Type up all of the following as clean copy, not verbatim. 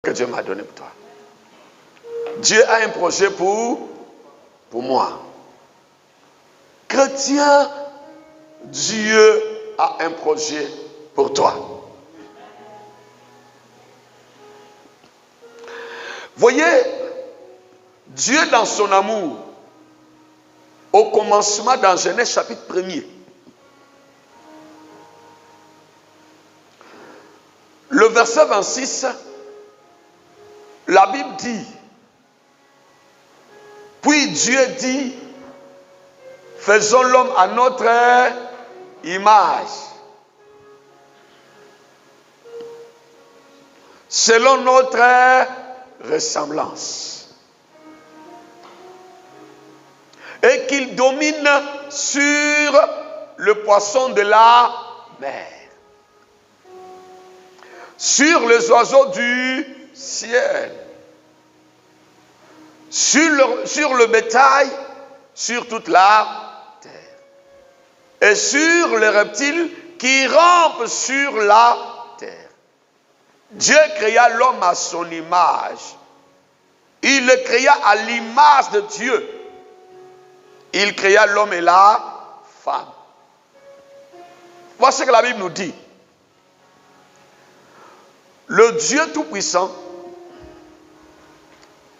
que Dieu m'a donné pour toi. Dieu a un projet pour moi. Chrétien, Dieu a un projet pour toi. Voyez, Dieu dans son amour, au commencement dans Genèse chapitre 1er, le verset 26, la Bible dit, puis Dieu dit, faisons l'homme à notre image, selon notre ressemblance, et qu'il domine sur le poisson de la mer, sur les oiseaux du ciel, sur le bétail, sur toute la terre, et sur les reptiles qui rampent sur la terre. Dieu créa l'homme à son image. Il le créa à l'image de Dieu. Il créa l'homme et la femme. Voici ce que la Bible nous dit. Le Dieu Tout-Puissant,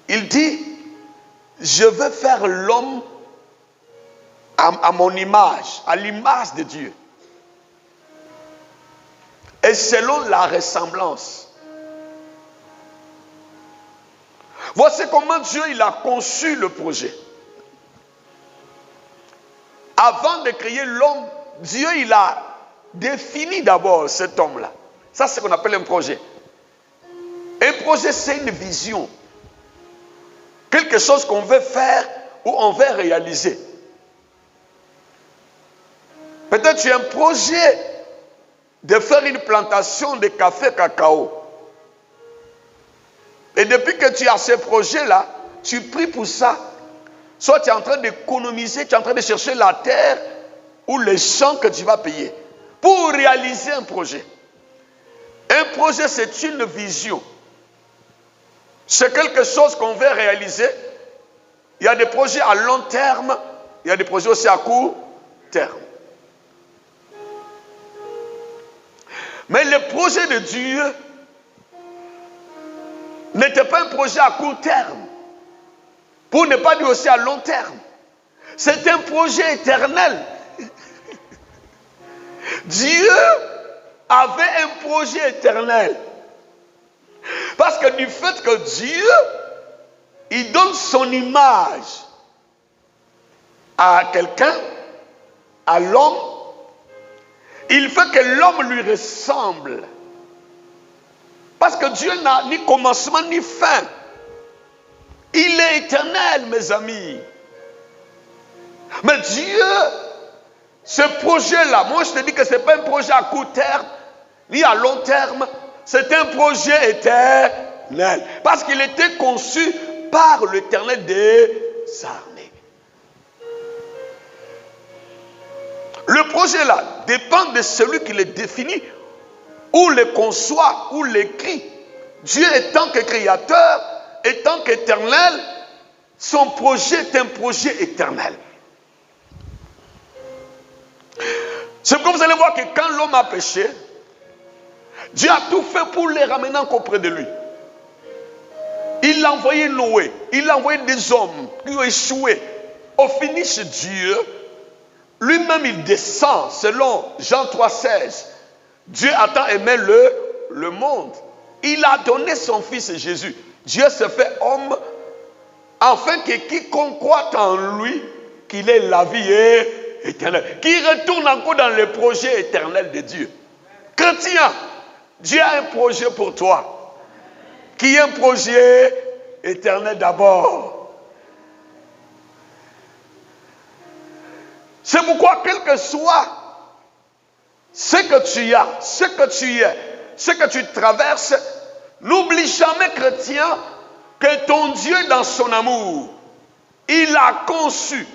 il dit, je veux faire l'homme à mon image, à l'image de Dieu. Et selon la ressemblance. Voici comment Dieu il a conçu le projet. Avant de créer l'homme, Dieu il a défini d'abord cet homme-là. Ça, c'est ce qu'on appelle un projet. Un projet, c'est une vision. Quelque chose qu'on veut faire ou on veut réaliser. Peut-être tu as un projet de faire une plantation de café cacao. Et depuis que tu as ce projet-là, tu pries pour ça. Soit tu es en train d'économiser, tu es en train de chercher la terre ou les champs que tu vas payer pour réaliser un projet. Un projet, c'est une vision. C'est quelque chose qu'on veut réaliser. Il y a des projets à long terme, il y a des projets aussi à court terme. Mais le projet de Dieu n'était pas un projet à court terme, pour ne pas dire aussi à long terme. C'est un projet éternel. Dieu avait un projet éternel. Parce que du fait que Dieu, il donne son image à quelqu'un, à l'homme, il fait que l'homme lui ressemble. Parce que Dieu n'a ni commencement ni fin. Il est éternel, mes amis. Mais Dieu, ce projet-là, moi je te dis que ce n'est pas un projet à court terme, ni à long terme, c'est un projet éternel. Parce qu'il était conçu par l'Éternel des armées. Le projet-là dépend de celui qui le définit, ou le conçoit, ou l'écrit. Dieu étant que créateur, étant qu'éternel, son projet est un projet éternel. C'est comme vous allez voir que quand l'homme a péché, Dieu a tout fait pour les ramener auprès de lui. Il a envoyé Noé, il a envoyé des hommes qui ont échoué. Au finish, Dieu, lui-même il descend, selon Jean 3,16. Dieu a tant aimé le monde. Il a donné son fils Jésus. Dieu se fait homme, afin que quiconque croit en lui, qu'il ait la vie éternelle. Qui retourne encore dans le projet éternel de Dieu. Chrétien, Dieu a un projet pour toi. Qui est un projet éternel d'abord. C'est pourquoi, quel que soit ce que tu as, ce que tu es, ce que tu traverses, n'oublie jamais, chrétien, que ton Dieu, dans son amour, il a conçu,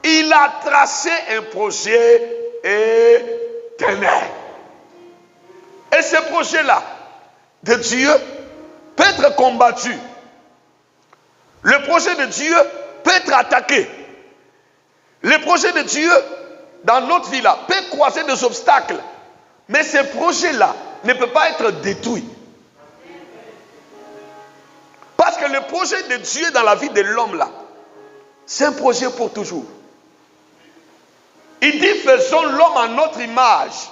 il a tracé un projet éternel. Et ce projet-là, de Dieu, peut être combattu. Le projet de Dieu peut être attaqué. Le projet de Dieu dans notre vie là peut croiser des obstacles. Mais ce projet-là ne peut pas être détruit. Parce que le projet de Dieu dans la vie de l'homme là, c'est un projet pour toujours. Il dit, faisons l'homme à notre image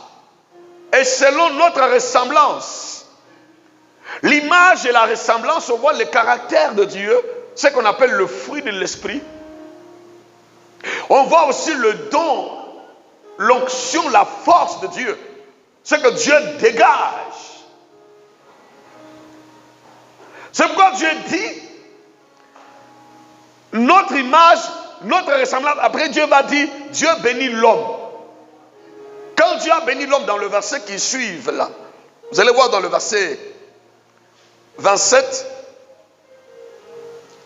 et selon notre ressemblance. L'image et la ressemblance, on voit le caractère de Dieu, ce qu'on appelle le fruit de l'esprit. On voit aussi le don, l'onction, la force de Dieu, ce que Dieu dégage. C'est pourquoi Dieu dit, notre image, notre ressemblance. Après, Dieu va dire, Dieu bénit l'homme. Quand Dieu a béni l'homme dans le verset qui suit là, vous allez voir dans le verset 27,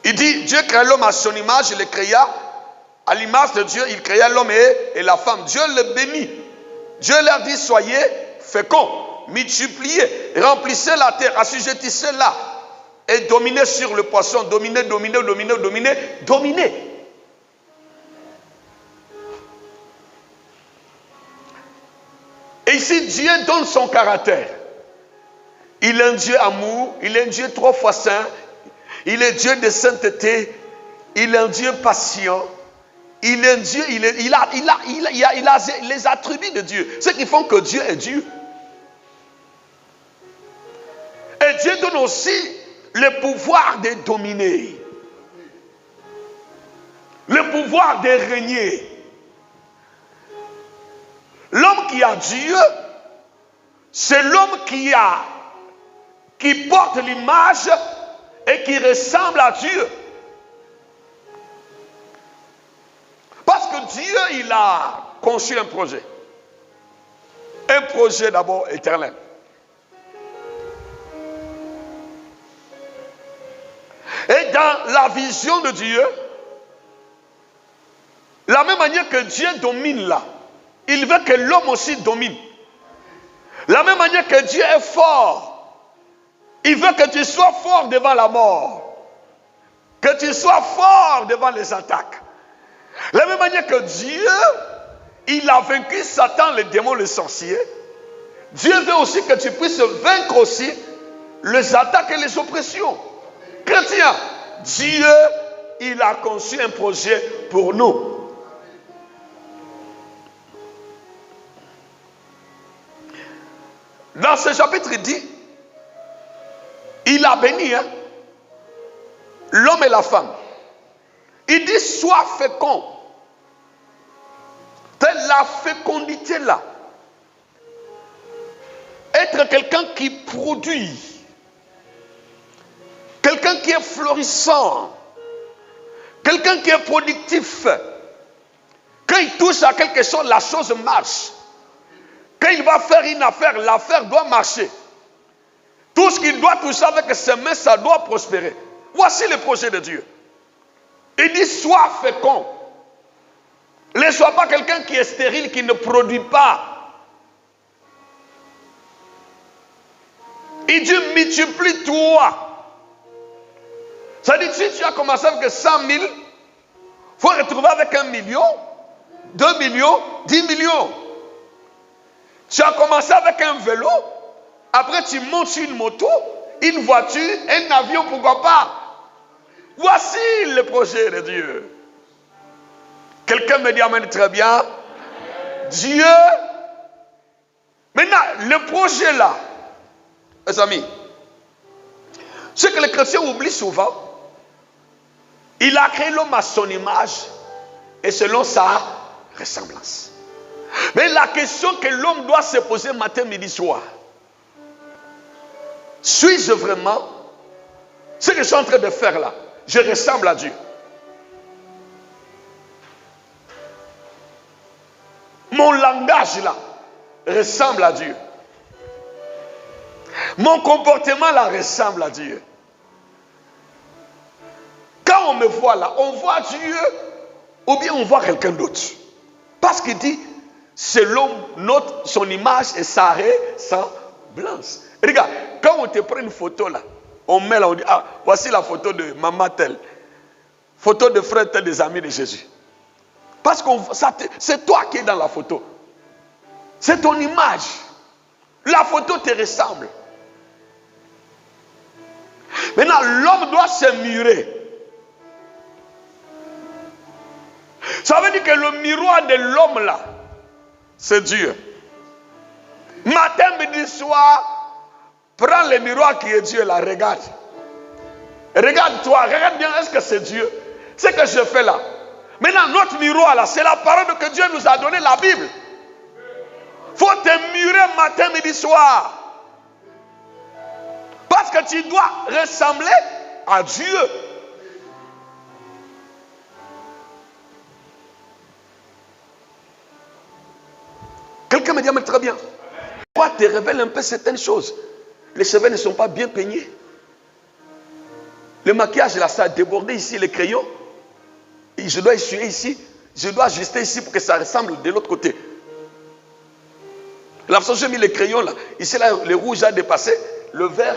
il dit, Dieu créa l'homme à son image, il le créa à l'image de Dieu, il créa l'homme et la femme. Dieu le bénit. Dieu leur dit, soyez féconds, multipliez, remplissez la terre, assujettissez-la et dominez sur le poisson, dominez. Et ici, Dieu donne son caractère. Il est un Dieu amour, il est un Dieu 3 fois saint, il est Dieu de sainteté, il est un Dieu patient, il est un Dieu, il a les attributs de Dieu, ce qui font que Dieu est Dieu. Et Dieu donne aussi le pouvoir de dominer, le pouvoir de régner. L'homme qui a Dieu, c'est l'homme qui porte l'image et qui ressemble à Dieu. Parce que Dieu, il a conçu un projet. Un projet d'abord éternel. Et dans la vision de Dieu, la même manière que Dieu domine là, il veut que l'homme aussi domine. La même manière que Dieu est fort, il veut que tu sois fort devant la mort. Que tu sois fort devant les attaques. La même manière que Dieu, il a vaincu Satan, les démons, les sorciers. Dieu veut aussi que tu puisses vaincre aussi les attaques et les oppressions. Chrétien, Dieu, il a conçu un projet pour nous. Dans ce chapitre, il dit, il a béni l'homme et la femme. Il dit, sois fécond. C'est la fécondité là. Être quelqu'un qui produit. Quelqu'un qui est florissant. Quelqu'un qui est productif. Quand il touche à quelque chose, la chose marche. Quand il va faire une affaire, l'affaire doit marcher. Tout ce qu'il doit toucher avec ses mains, ça doit prospérer. Voici le projet de Dieu. Il dit, sois fécond. Ne sois pas quelqu'un qui est stérile, qui ne produit pas. Il dit, multiplie-toi. Ça dit, si tu as commencé avec 100 000, il faut retrouver avec 1 million, 2 millions, 10 millions. Tu as commencé avec un vélo, après tu montes sur une moto, une voiture, un avion, pourquoi pas. Voici le projet de Dieu. Quelqu'un me dit amen, très bien. Dieu. Maintenant, le projet là, mes amis, ce que les chrétiens oublient souvent, il a créé l'homme à son image et selon sa ressemblance. Mais la question que l'homme doit se poser matin, midi, soir, suis-je vraiment ce que je suis en train de faire là? Je ressemble à Dieu. Mon langage là ressemble à Dieu. Mon comportement là ressemble à Dieu. Quand on me voit là, on voit Dieu ou bien on voit quelqu'un d'autre. Parce qu'il dit, selon son image et sa ressemblance. Regarde, quand on te prend une photo là, On met là, on dit, ah, voici la photo de maman telle. Photo de frère tel, des amis de Jésus. Parce que c'est toi qui es dans la photo. C'est ton image. La photo te ressemble. Maintenant, l'homme doit se murer. Ça veut dire que le miroir de l'homme là, c'est Dieu. Matin, midi, soir, prends le miroir qui est Dieu là, regarde. Regarde-toi, regarde bien, est-ce que c'est Dieu? Ce que je fais là. Maintenant, notre miroir là, c'est la parole que Dieu nous a donnée, la Bible. Faut te murer matin, midi, soir. Parce que tu dois ressembler à Dieu. Quelqu'un me dit, mais très bien. Pourquoi te révèle un peu certaines choses? Les cheveux ne sont pas bien peignés. Le maquillage là, ça a débordé ici, les crayons. Et je dois essuyer ici. Je dois ajuster ici pour que ça ressemble de l'autre côté. La façon dont j'ai mis les crayons là, ici là, le rouge a dépassé, le vert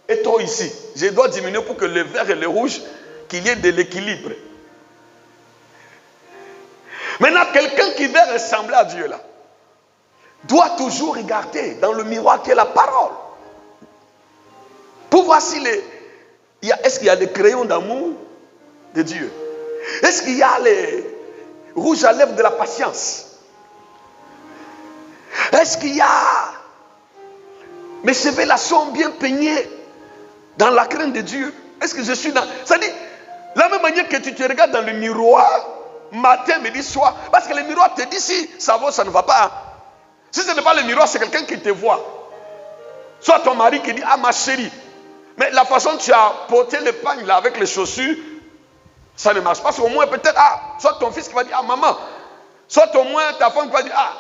est trop ici. Je dois diminuer pour que le vert et le rouge, qu'il y ait de l'équilibre. Maintenant, quelqu'un qui veut ressembler à Dieu là, doit toujours regarder dans le miroir qui est la parole. Pour voir si est-ce qu'il y a des crayons d'amour de Dieu? Est-ce qu'il y a les rouges à lèvres de la patience? Est-ce qu'il y a mes cheveux là sont bien peignés dans la crainte de Dieu? Est-ce que je suis dans... Ça dit, la même manière que tu te regardes dans le miroir, matin, midi, soir, parce que le miroir te dit si ça va, ça ne va pas. Si ce n'est pas le miroir, c'est quelqu'un qui te voit. Soit ton mari qui dit, ah ma chérie. Mais la façon dont tu as porté le pagne là avec les chaussures, ça ne marche pas. Parce qu'au moins peut-être, ah, soit ton fils qui va dire, ah maman. Soit au moins ta femme qui va dire, ah,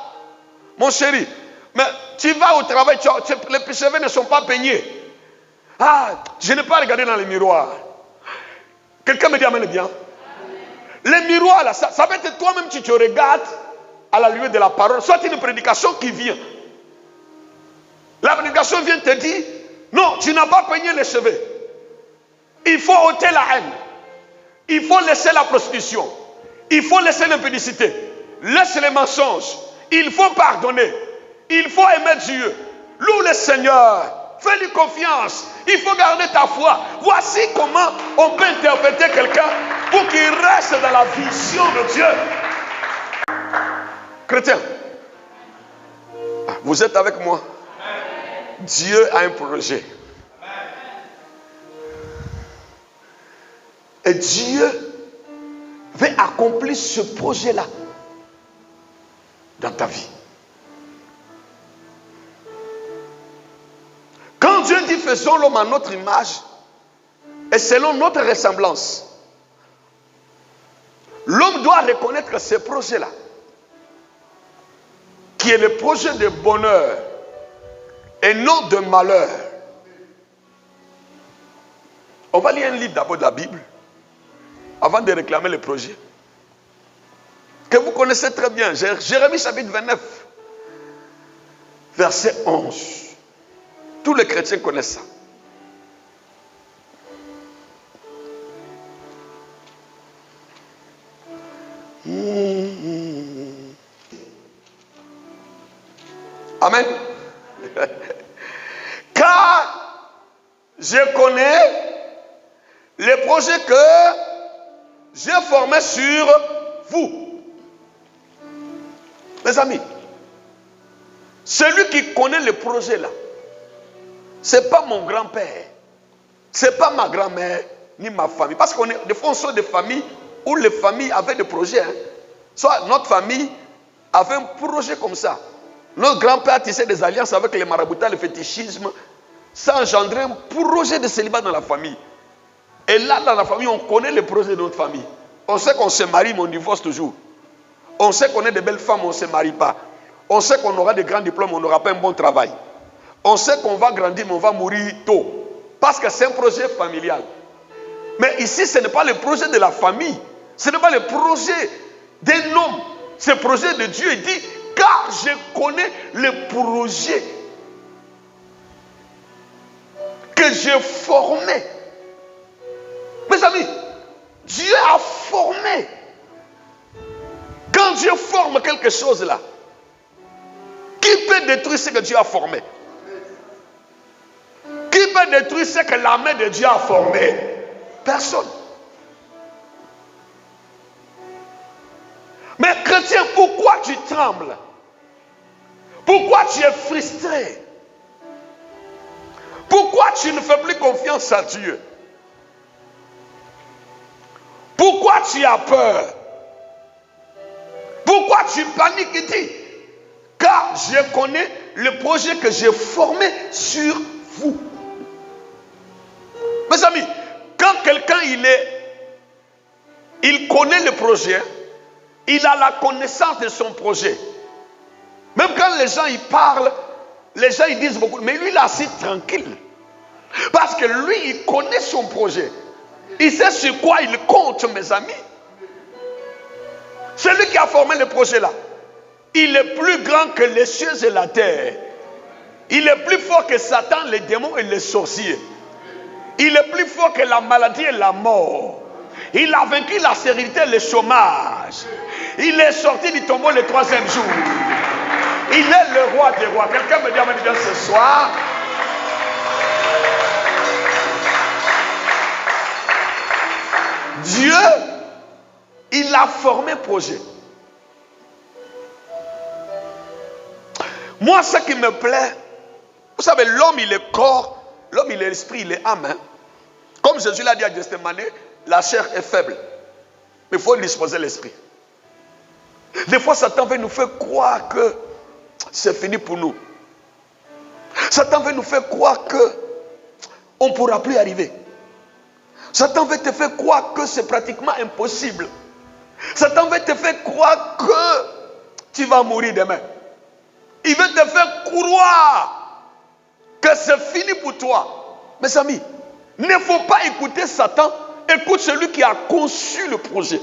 mon chéri. Mais tu vas au travail, les cheveux ne sont pas peignés. Ah, je n'ai pas regardé dans le miroir. Quelqu'un me dit, amène bien. Le miroir là, ça peut être toi-même, tu te regardes à la lueur de la parole, soit une prédication qui vient. La prédication vient te dire, non, tu n'as pas peigné les cheveux. Il faut ôter la haine. Il faut laisser la prostitution. Il faut laisser l'impudicité. Laisse les mensonges. Il faut pardonner. Il faut aimer Dieu. Loue le Seigneur. Fais-lui confiance. Il faut garder ta foi. Voici comment on peut interpréter quelqu'un pour qu'il reste dans la vision de Dieu. Chrétien, vous êtes avec moi? Dieu a un projet. Et Dieu veut accomplir ce projet-là dans ta vie. Quand Dieu dit faisons l'homme à notre image et selon notre ressemblance, l'homme doit reconnaître ce projet-là, qui est le projet de bonheur et non de malheur. On va lire un livre d'abord de la Bible avant de réclamer le projet que vous connaissez très bien. Jérémie chapitre 29 verset 11. Tous les chrétiens connaissent ça. Amen. Car je connais les projets que j'ai formés sur vous. Mes amis, celui qui connaît le projet là, ce n'est pas mon grand-père, ce n'est pas ma grand-mère, ni ma famille. Parce qu'on est, des fois, on sort des familles où les familles avaient des projets. Soit notre famille avait un projet comme ça. Notre grand-père tissait des alliances avec les maraboutats, le fétichisme. Ça engendrait un projet de célibat dans la famille. Et là, dans la famille, on connaît les projets de notre famille. On sait qu'on se marie, mais on divorce toujours. On sait qu'on est de belles femmes, on ne se marie pas. On sait qu'on aura de grands diplômes, on n'aura pas un bon travail. On sait qu'on va grandir, mais on va mourir tôt. Parce que c'est un projet familial. Mais ici, ce n'est pas le projet de la famille. Ce n'est pas le projet d'un homme. C'est le projet de Dieu. Il dit, car je connais le projet que que j'ai formé. Mes amis, Dieu a formé. Quand Dieu forme quelque chose là, qui peut détruire ce que Dieu a formé? Qui peut détruire ce que la main de Dieu a formé? Personne. Mais chrétien, pourquoi tu trembles? Pourquoi tu es frustré? Pourquoi tu ne fais plus confiance à Dieu? Pourquoi tu as peur? Pourquoi tu paniques et dis, car je connais le projet que j'ai formé sur vous. Mes amis, quand quelqu'un il connaît le projet, il a la connaissance de son projet. Même quand les gens y parlent, les gens ils disent beaucoup, mais lui il est assis tranquille. Parce que lui il connaît son projet. Il sait sur quoi il compte, mes amis. Celui qui a formé le projet là, il est plus grand que les cieux et la terre. Il est plus fort que Satan, les démons et les sorciers. Il est plus fort que la maladie et la mort. Il a vaincu la stérilité et le chômage. Il est sorti du tombeau le 3e jour. Il est le roi des rois. Quelqu'un me dit amen bien ce soir. Dieu, il a formé un projet. Moi, ce qui me plaît, vous savez, l'homme, il est corps, l'homme, il est esprit, il est âme. Hein? Comme Jésus l'a dit à Gethsémane, la chair est faible. Mais il faut disposer l'esprit. Des fois, Satan veut nous faire croire que c'est fini pour nous. Satan veut nous faire croire qu'on ne pourra plus arriver. Satan veut te faire croire que c'est pratiquement impossible. Satan veut te faire croire que tu vas mourir demain. Il veut te faire croire que c'est fini pour toi. Mes amis, il ne faut pas écouter Satan. Écoute celui qui a conçu le projet.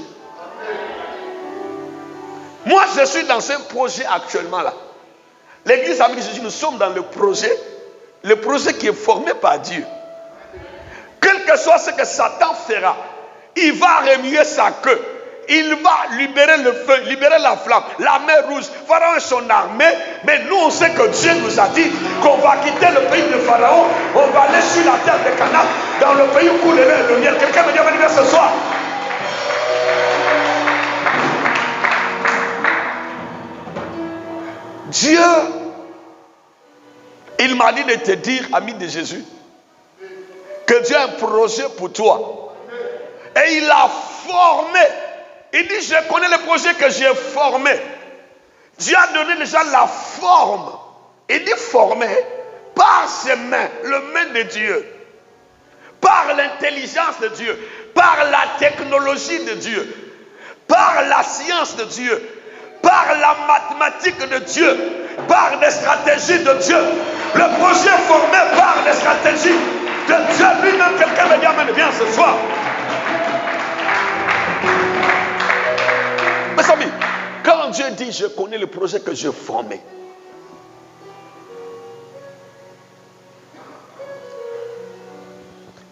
Moi, je suis dans un projet actuellement là. L'église Amis de Jésus, nous sommes dans le projet qui est formé par Dieu. Quel que soit ce que Satan fera, il va remuer sa queue. Il va libérer le feu, libérer la flamme, la mer rouge, Pharaon et son armée. Mais nous, on sait que Dieu nous a dit qu'on va quitter le pays de Pharaon. On va aller sur la terre de Canaan, dans le pays où coule le lait et le miel. Quelqu'un me dit amen ce soir. Dieu, il m'a dit de te dire, ami de Jésus, que Dieu a un projet pour toi. Et il a formé. Il dit, je connais le projet que j'ai formé. Dieu a donné déjà la forme. Il dit formé par ses mains, le main de Dieu. Par l'intelligence de Dieu. Par la technologie de Dieu. Par la science de Dieu. Par la mathématique de Dieu. Par des stratégies de Dieu. Le projet est formé par des stratégies de Dieu lui-même. Quelqu'un me dit amen bien ce soir. Mes amis, quand Dieu dit je connais le projet que j'ai formé,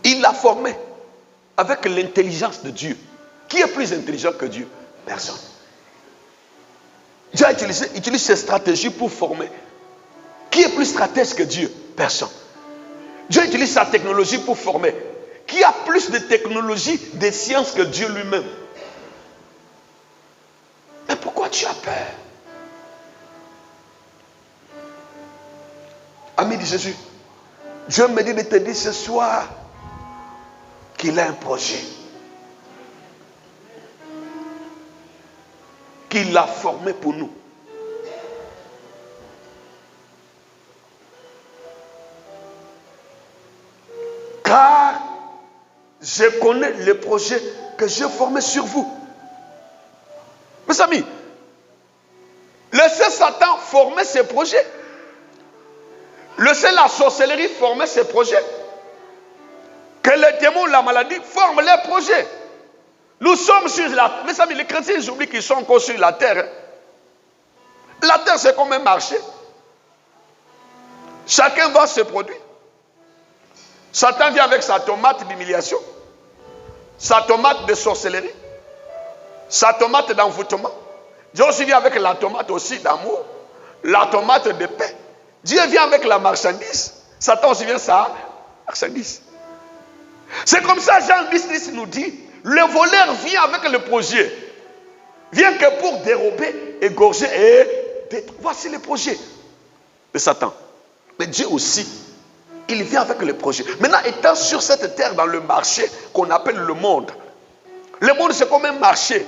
il l'a formé avec l'intelligence de Dieu. Qui est plus intelligent que Dieu? Personne. Dieu utilise ses stratégies pour former. Qui est plus stratège que Dieu? Personne. Dieu utilise sa technologie pour former. Qui a plus de technologie, de science que Dieu lui-même? Mais pourquoi tu as peur? Ami de Jésus, Dieu me dit de te dire ce soir qu'il a un projet. Qu'il a formé pour nous. Car je connais le projet que j'ai formé sur vous. Mes amis, laissez Satan former ses projets. Laissez la sorcellerie former ses projets. Que les démons, la maladie forment leurs projets. Nous sommes sur la terre. Mes amis, les chrétiens, ils oublient qu'ils sont encore sur la terre. La terre, c'est comme un marché. Chacun vend ses produits. Satan vient avec sa tomate d'humiliation, sa tomate de sorcellerie, sa tomate d'envoûtement. Dieu aussi vient avec la tomate aussi d'amour, la tomate de paix. Dieu vient avec la marchandise. Satan aussi vient sa marchandise. C'est comme ça Jean 10 nous dit, le voleur vient avec le projet. Vient que pour dérober, égorger et détruire. Voici le projet de Satan. Mais Dieu aussi, il vient avec le projet. Maintenant, étant sur cette terre, dans le marché qu'on appelle le monde c'est comme un marché.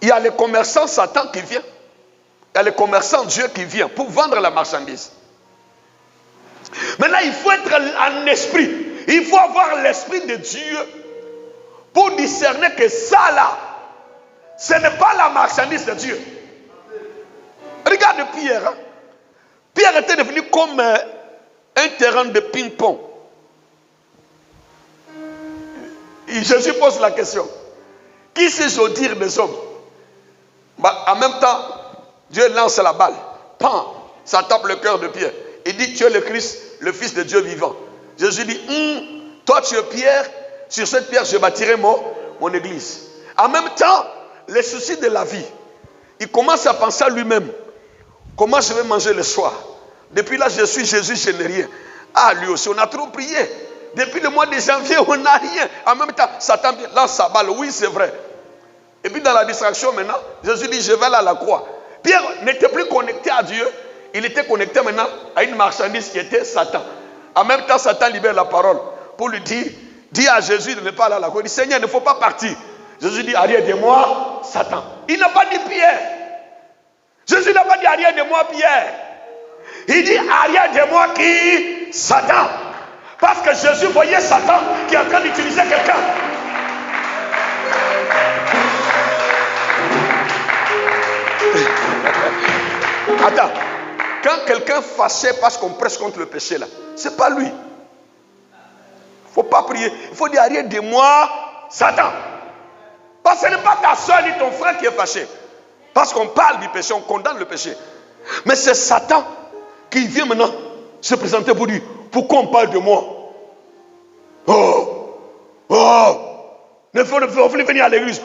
Il y a les commerçants Satan qui vient. Il y a les commerçants Dieu qui vient pour vendre la marchandise. Maintenant, il faut être en esprit. Il faut avoir l'esprit de Dieu pour discerner que ça là, ce n'est pas la marchandise de Dieu. Regarde Pierre. Hein? Pierre était devenu comme un terrain de ping-pong. Jésus pose la question. Qui sais-je dire des hommes? En même temps, Dieu lance la balle. Pan, ça tape le cœur de Pierre. Il dit, tu es le Christ, le Fils de Dieu vivant. Jésus dit, toi tu es Pierre, sur cette pierre je bâtirai mon église. En même temps, les soucis de la vie, il commence à penser à lui-même. Comment je vais manger le soir? Depuis là, je suis Jésus, je n'ai rien. Ah, lui aussi, on a trop prié. Depuis le mois de janvier, on n'a rien. En même temps, Satan lance sa balle. Oui, c'est vrai. Et puis dans la distraction maintenant, Jésus dit, je vais aller à la croix. Pierre n'était plus connecté à Dieu. Il était connecté maintenant à une marchandise qui était Satan. En même temps, Satan libère la parole pour lui dire, dis à Jésus de ne pas aller à la croix. Il dit, Seigneur, il ne faut pas partir. Jésus dit, arrière de moi, Satan. Il n'a pas dit Pierre. Jésus n'a pas dit arrière de moi, Pierre. Il dit arrière de moi qui? Satan. Parce que Jésus voyait Satan qui est en train d'utiliser quelqu'un. Attends. Quand quelqu'un fâché parce qu'on presse contre le péché là, c'est pas lui. Il ne faut pas prier. Il faut dire arrière de moi, Satan. Parce que ce n'est pas ta soeur ni ton frère qui est fâché. Parce qu'on parle du péché, on condamne le péché. Mais c'est Satan qui vient maintenant se présenter pour dire, pourquoi on parle de moi? Ne faut plus venir à l'église.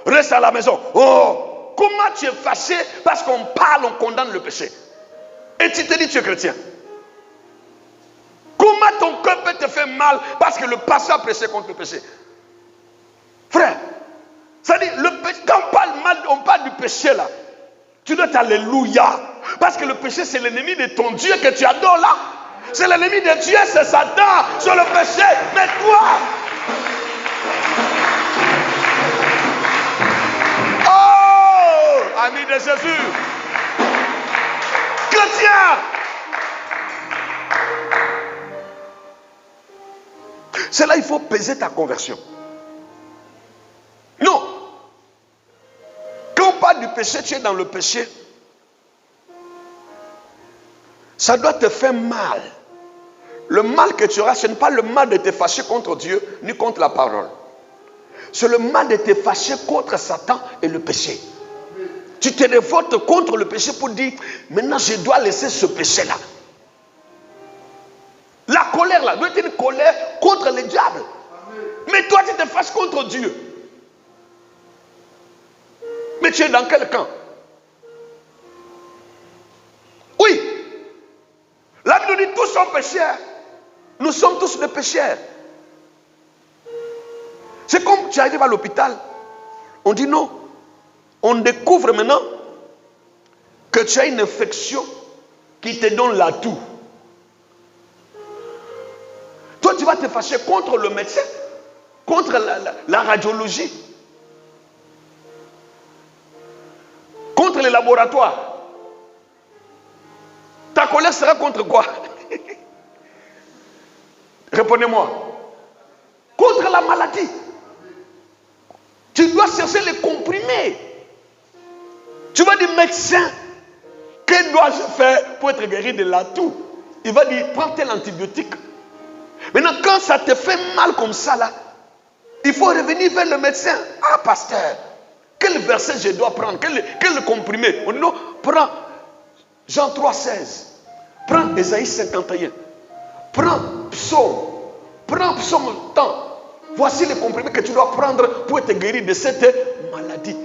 Reste à la maison. Comment tu es fâché parce qu'on parle, on condamne le péché? Et tu te dis tu es chrétien. Comment ton cœur peut te faire mal parce que le pasteur a prêché contre le péché? Frère, c'est-à-dire, quand on parle du péché là, tu dois t'alléluia. Parce que le péché, c'est l'ennemi de ton Dieu que tu adores là. C'est l'ennemi de Dieu, c'est Satan sur le péché. Mais toi, oh, ami de Jésus, chrétien, c'est là il faut peser ta conversion. Non. Quand on parle du péché, tu es dans le péché. Ça doit te faire mal. Le mal que tu auras, ce n'est pas le mal de te fâcher contre Dieu, ni contre la parole. C'est le mal de te fâcher contre Satan et le péché. Tu te révoltes contre le péché pour dire, maintenant je dois laisser ce péché-là. La colère là doit être une colère contre le diable. Mais toi tu te fâches contre Dieu. Mais tu es dans quel camp? Oui. La Bible dit tous sont pécheurs. Nous sommes tous des pécheurs. C'est comme tu arrives à l'hôpital. On dit non. On découvre maintenant que tu as une infection qui te donne la toux. Toi, tu vas te fâcher contre le médecin, contre la radiologie, contre les laboratoires. Ta colère sera contre quoi? Répondez-moi. Contre la maladie. Tu dois chercher les comprimés. Tu vas dire, médecin, que dois-je faire pour être guéri de la toux? Il va dire, prends tel antibiotique. Maintenant, quand ça te fait mal comme ça, là, il faut revenir vers le médecin. Ah, pasteur, quel verset je dois prendre? Quel comprimé? On dit non, prends Jean 3,16. Prends Ésaïe 51. Prends psaume temps. Voici les comprimés que tu dois prendre pour être guéri de cette maladie.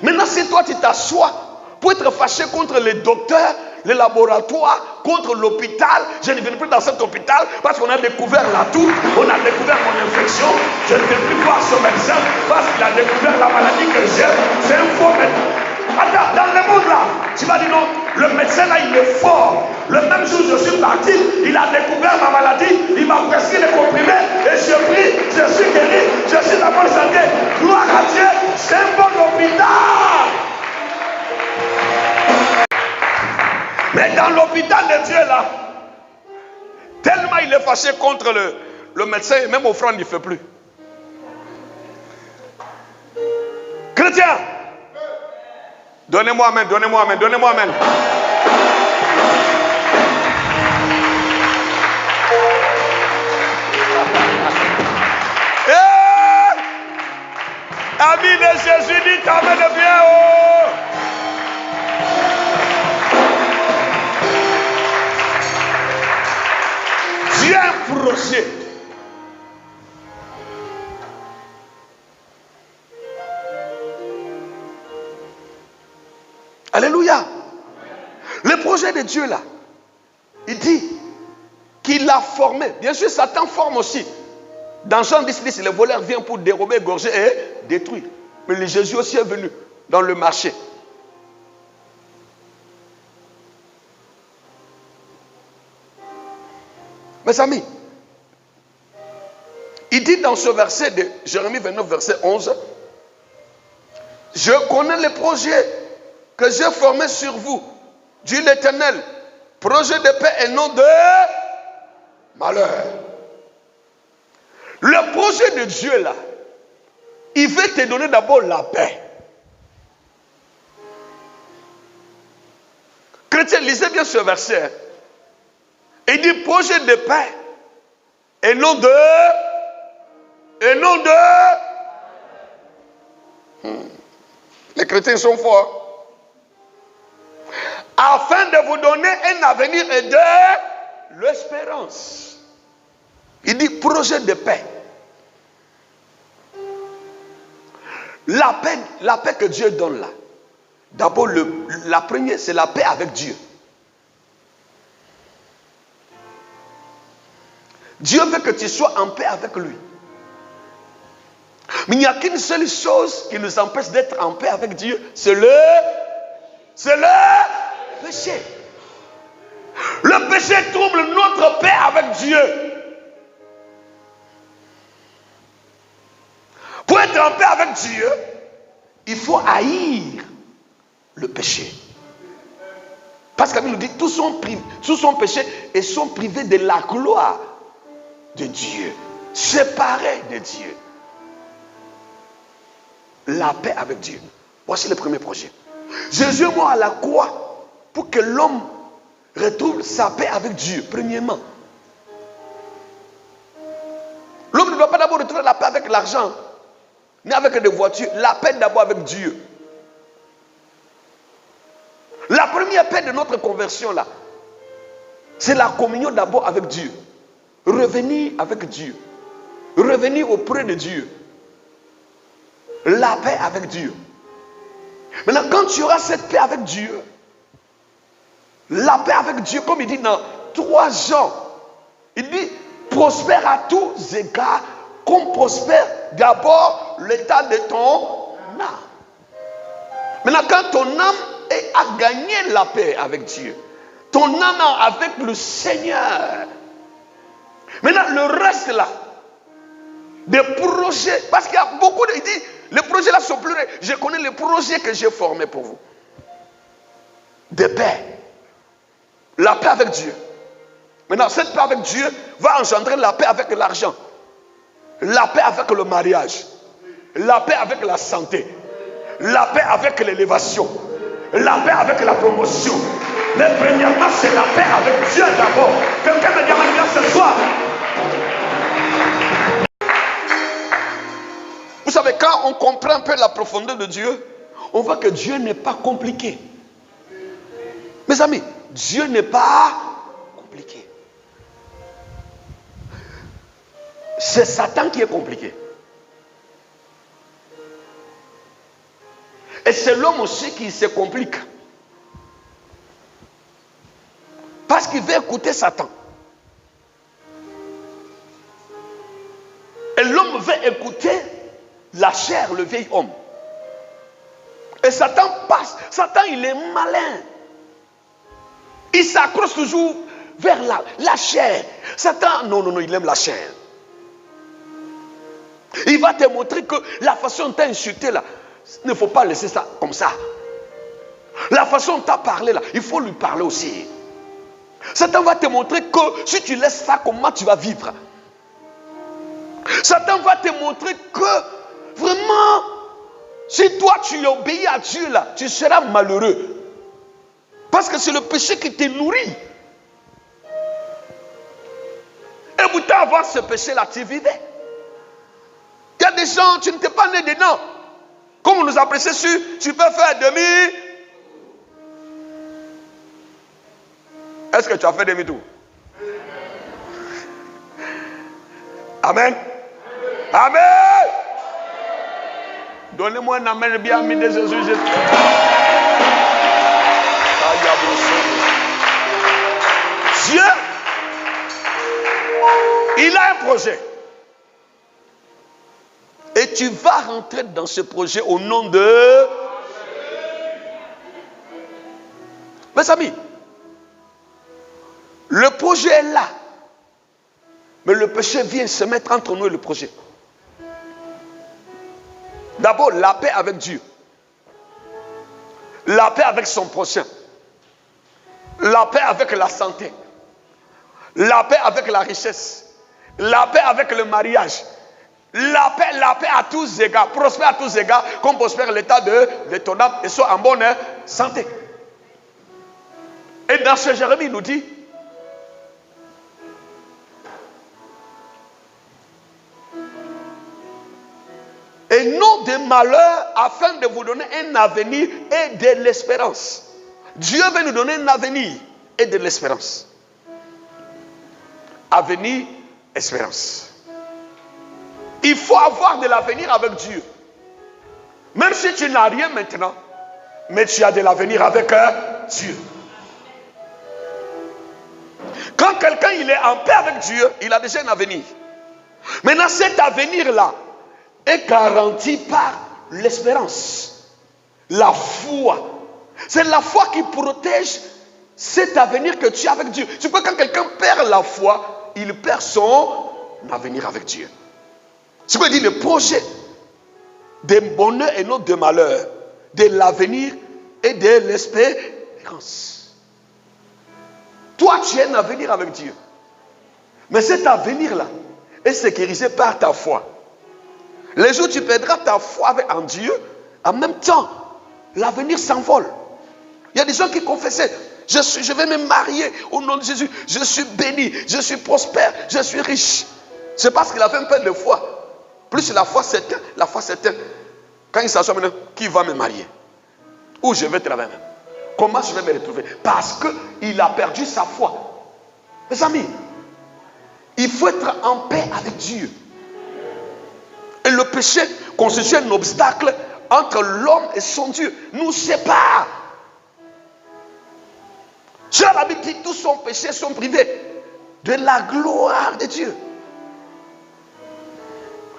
Maintenant, si toi tu t'assois pour être fâché contre les docteurs, les laboratoires, contre l'hôpital, je ne viens plus dans cet hôpital parce qu'on a découvert la toux, on a découvert mon infection, je ne vais plus voir ce médecin parce qu'il a découvert la maladie que j'ai. C'est un faux médecin. Attends, dans le monde là, tu vas dire non, le médecin là il est fort. Le même jour je suis parti, il a découvert ma maladie, il m'a prescrit les comprimés et je prie, je suis guéri, je suis en bonne santé. Gloire à Dieu, c'est un bon hôpital. Mais dans l'hôpital de Dieu là, tellement il est fâché contre le médecin, même offrande il ne fait plus. Chrétien, donnez-moi amen, donnez-moi amen, donnez-moi amen. Ami de Jésus, dit amen bien haut. Dieu a un projet. Alléluia. Le projet de Dieu là, il dit qu'il l'a formé. Bien sûr, Satan forme aussi. Dans Jean 10, le voleur vient pour dérober, égorger et détruire. Mais Jésus aussi est venu dans le marché. Mes amis, il dit dans ce verset de Jérémie 29, verset 11, « Je connais les projets que j'ai formés sur vous, dit l'Éternel, projet de paix et non de malheur. » Le projet de Dieu là, il veut te donner d'abord la paix. Chrétien, lisez bien ce verset. Il dit projet de paix et non de Les chrétiens sont forts. Afin de vous donner un avenir et de l'espérance. Il dit projet de paix. La paix que Dieu donne là. D'abord, la première, c'est la paix avec Dieu. Dieu veut que tu sois en paix avec lui. Mais il n'y a qu'une seule chose qui nous empêche d'être en paix avec Dieu, c'est le péché. Le péché trouble notre paix avec Dieu. Pour être en paix avec Dieu, il faut haïr le péché. Parce que la Bible nous dit, tous sont péchés et sont privés de la gloire de Dieu, séparés de Dieu. La paix avec Dieu. Voici le premier projet. Jésus est mort à la croix pour que l'homme retrouve sa paix avec Dieu, premièrement. L'homme ne doit pas d'abord retrouver la paix avec l'argent, ni avec des voitures. La paix d'abord avec Dieu. La première paix de notre conversion là, c'est la communion d'abord avec Dieu. Revenir avec Dieu. Revenir auprès de Dieu. La paix avec Dieu. Maintenant, quand tu auras cette paix avec Dieu, la paix avec Dieu, comme il dit dans 3 Jean, il dit prospère à tous égards, comme prospère d'abord l'état de ton âme. Maintenant, quand ton âme a gagné la paix avec Dieu, ton âme avec le Seigneur, maintenant le reste là, des projets, parce qu'il y a beaucoup de... Il dit, les projets là sont plus... Je connais les projets que j'ai formés pour vous. De paix. La paix avec Dieu. Maintenant, cette paix avec Dieu va engendrer la paix avec l'argent. La paix avec le mariage. La paix avec la santé. La paix avec l'élévation. La paix avec la promotion. Mais premièrement, c'est la paix avec Dieu d'abord. Quelqu'un me dit bien ce soir. Vous savez, quand on comprend un peu la profondeur de Dieu, on voit que Dieu n'est pas compliqué. Mes amis, Dieu n'est pas compliqué. C'est Satan qui est compliqué. Et c'est l'homme aussi qui se complique. Parce qu'il veut écouter Satan. Et l'homme veut écouter la chair, le vieil homme. Et Satan passe. Satan, il est malin. Il s'accroche toujours vers la chair. Satan, non, il aime la chair. Il va te montrer que la façon dont tu as insulté là, il ne faut pas laisser ça comme ça. La façon dont tu as parlé là, il faut lui parler aussi. Satan va te montrer que si tu laisses ça, comment tu vas vivre. Satan va te montrer que vraiment, si toi tu obéis à Dieu là, tu seras malheureux. Parce que c'est le péché qui te nourrit. Et pourtant avant ce péché là, tu vivais. Il y a des gens, tu n'étais pas né dedans. Comme on nous a pressé sur, tu peux faire demi. Est-ce que tu as fait demi-tour? Amen. Amen. Donnez-moi un amen bien mis de Jésus. Dieu, il a un projet. Et tu vas rentrer dans ce projet au nom de... Mes amis, le projet est là. Mais le péché vient se mettre entre nous et le projet. D'abord, la paix avec Dieu. La paix avec son prochain. La paix avec la santé. La paix avec la richesse. La paix avec le mariage. La paix à tous égards. Prospère à tous égards, comme prospère l'état de ton âme et soit en bonne santé. Et dans ce Jérémie, il nous dit, et non de malheur, afin de vous donner un avenir et de l'espérance. Dieu veut nous donner un avenir et de l'espérance. Avenir, espérance. Il faut avoir de l'avenir avec Dieu. Même si tu n'as rien maintenant, mais tu as de l'avenir avec Dieu. Quand quelqu'un il est en paix avec Dieu, il a déjà un avenir. Maintenant cet avenir-là est garanti par l'espérance. La foi. C'est la foi qui protège cet avenir que tu as avec Dieu. Tu vois, quand quelqu'un perd la foi, il perd son avenir avec Dieu. Ce que dit le projet de bonheur et non de malheur, de l'avenir et de l'espérance. Toi, tu as un avenir avec Dieu. Mais cet avenir-là est sécurisé par ta foi. Les jours où tu perdras ta foi en Dieu, en même temps, l'avenir s'envole. Il y a des gens qui confessaient, je vais me marier au nom de Jésus, je suis béni, je suis prospère, je suis riche. C'est parce qu'il avait un peu de foi. Plus la foi s'éteint, quand il s'assoit maintenant, qui va me marier? Où je vais travailler? Comment je vais me retrouver? Parce qu'il a perdu sa foi. Mes amis, il faut être en paix avec Dieu. Et le péché constitue un obstacle entre l'homme et son Dieu. Nous sépare. Dieu a l'habitude dit tous son péché sont privés de la gloire de Dieu.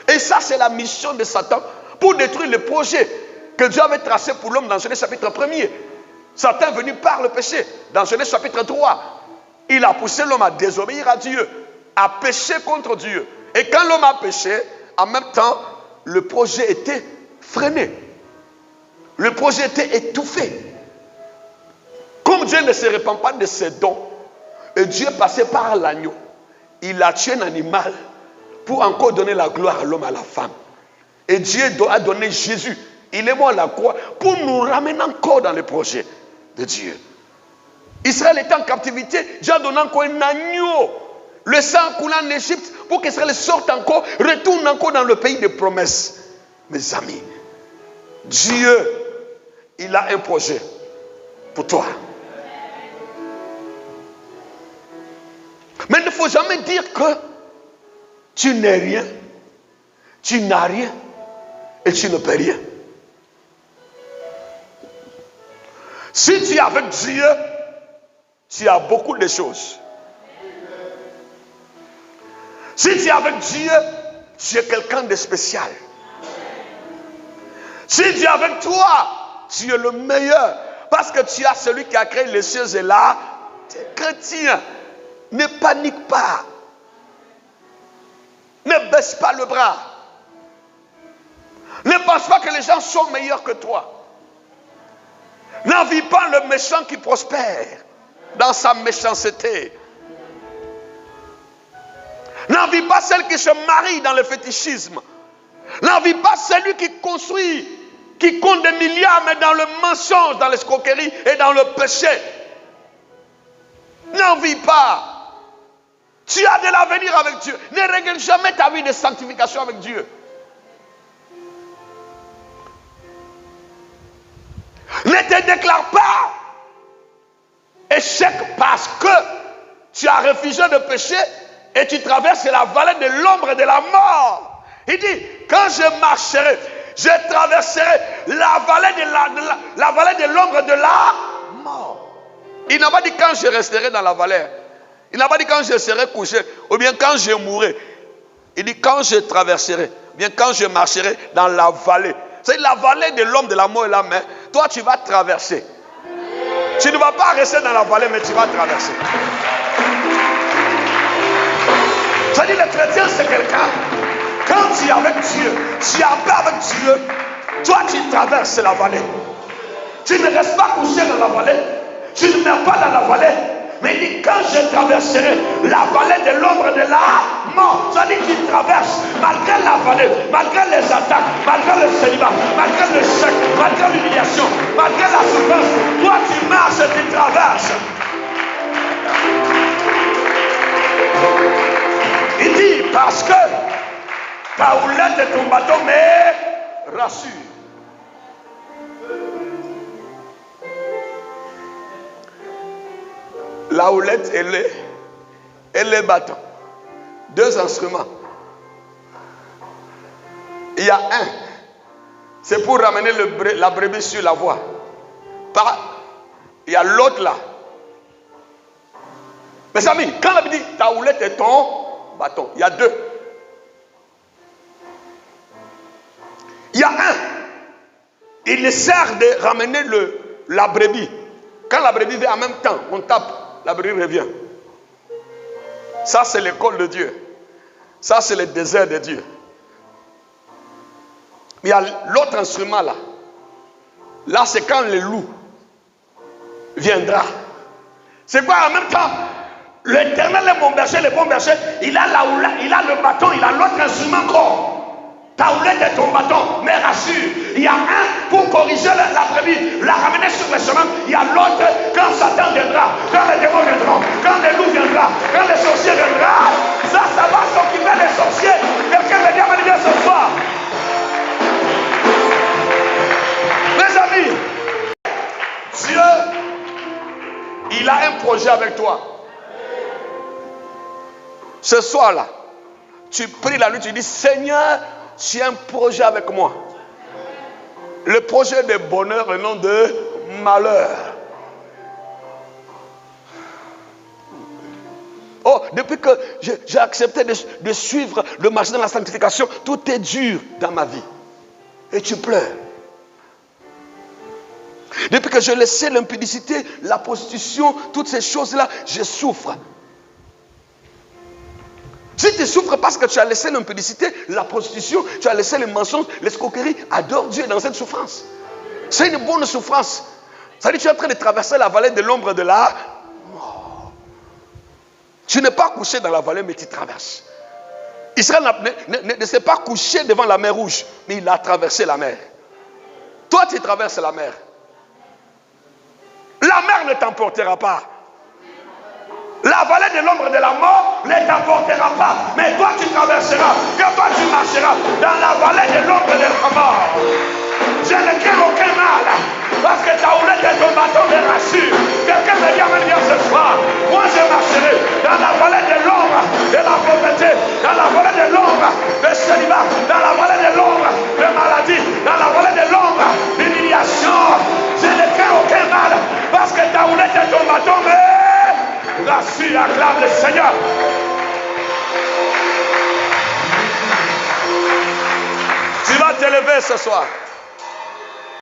Et ça, c'est la mission de Satan pour détruire le projet que Dieu avait tracé pour l'homme dans Genèse chapitre 1er. Satan est venu par le péché. Dans Genèse chapitre 3, il a poussé l'homme à désobéir à Dieu, à pécher contre Dieu. Et quand l'homme a péché, en même temps, le projet était freiné. Le projet était étouffé. Comme Dieu ne se répand pas de ses dons, et Dieu passait par l'agneau, il a tué un animal pour encore donner la gloire à l'homme, à la femme. Et Dieu a donné Jésus. Il est mort à la croix pour nous ramener encore dans le projet de Dieu. Israël était en captivité. Dieu a donné encore un agneau. Le sang coule en Égypte pour qu'Israël sorte encore, retourne encore dans le pays des promesses. Mes amis, Dieu, il a un projet pour toi. Mais il ne faut jamais dire que tu n'es rien, tu n'as rien et tu ne peux rien. Si tu es avec Dieu, tu as beaucoup de choses. Si tu es avec Dieu, tu es quelqu'un de spécial. Si Dieu est avec toi, tu es le meilleur. Parce que tu as celui qui a créé les cieux et là, tu es chrétien. Ne panique pas. Ne baisse pas le bras. Ne pense pas que les gens sont meilleurs que toi. N'envie pas le méchant qui prospère dans sa méchanceté. N'envie pas celle qui se marie dans le fétichisme. N'envie pas celui qui construit, qui compte des milliards, mais dans le mensonge, dans l'escroquerie et dans le péché. N'envie pas. Tu as de l'avenir avec Dieu. Ne regrette jamais ta vie de sanctification avec Dieu. Ne te déclare pas échec parce que tu as refusé de pécher et tu traverses la vallée de l'ombre de la mort. Il dit, quand je marcherai, je traverserai la vallée de l'ombre de la mort. Il n'a pas dit quand je resterai dans la vallée. Il n'a pas dit quand je serai couché ou bien quand je mourrai. Il dit quand je traverserai, bien quand je marcherai dans la vallée. C'est la vallée de l'homme de la mort et la main. Toi, tu vas traverser. Tu ne vas pas rester dans la vallée, mais tu vas traverser. C'est-à-dire, le chrétien, c'est quelqu'un. Quand tu es avec Dieu, tu es en paix avec Dieu, toi, tu traverses la vallée. Tu ne restes pas couché dans la vallée. Tu ne meurs pas dans la vallée. Mais il dit, quand je traverserai la vallée de l'ombre de la mort, ça dit que tu traverses, malgré la vallée, malgré les attaques, malgré le célibat, malgré le chèque, malgré l'humiliation, malgré la souffrance, toi tu marches et tu traverses. Il dit, parce que ta houlette et ton bâton me rassurent. La houlette et le bâton. Deux instruments. Il y a un. C'est pour ramener la brebis sur la voie. Il y a l'autre là. Mes amis, quand la Bible dit ta houlette et ton bâton, il y a deux. Il y a un. Il sert de ramener la brebis. Quand la brebis vient en même temps, on tape. La brebis revient. Ça, c'est l'école de Dieu. Ça, c'est le désert de Dieu. Mais il y a l'autre instrument là. Là, c'est quand le loup viendra. C'est quoi en même temps? L'Éternel est mon berger, le bon berger. Il a le bâton, il a l'autre instrument encore. Ta houlette et ton bâton me rassure. Il y a un pour corriger la brebis, la ramener sur le chemin. Il y a l'autre quand Satan viendra, quand les démons viendront, quand les loups viendront, quand les sorciers viendront. Ça va s'occuper des sorciers. Quelqu'un me dit à me dire ce soir. Mes amis, Dieu, il a un projet avec toi. Ce soir-là, tu pries la nuit, tu dis, Seigneur, tu as un projet avec moi. Le projet de bonheur et non de malheur. Oh, depuis que j'ai accepté de suivre le marché dans la sanctification, tout est dur dans ma vie. Et tu pleures. Depuis que j'ai laissé l'impudicité, la prostitution, toutes ces choses-là, je souffre. Si tu souffres parce que tu as laissé l'impudicité, la prostitution, tu as laissé les mensonges, l'escroquerie, adore Dieu dans cette souffrance. C'est une bonne souffrance. Ça veut dire que tu es en train de traverser la vallée de l'ombre de la mort. Tu n'es pas couché dans la vallée, mais tu traverses. Israël ne s'est pas couché devant la mer Rouge, mais il a traversé la mer. Toi, tu traverses la mer. La mer ne t'emportera pas. La vallée de l'ombre de la mort ne t'emportera pas. Mais toi tu traverseras. Quand toi tu marcheras dans la vallée de l'ombre de la mort. Je ne crains aucun mal. Parce que ta houlette et ton bâton me rassurent. Quelqu'un me dit à me dire ce soir. Moi je marcherai dans la vallée de l'ombre de la pauvreté. Dans la vallée de de célibat, dans la vallée de l'ombre de maladie, dans la vallée de l'ombre d'humiliation. Je ne crains aucun mal, parce que ta houlette est ton bâton. Rassure, acclame le Seigneur. Tu vas te lever ce soir.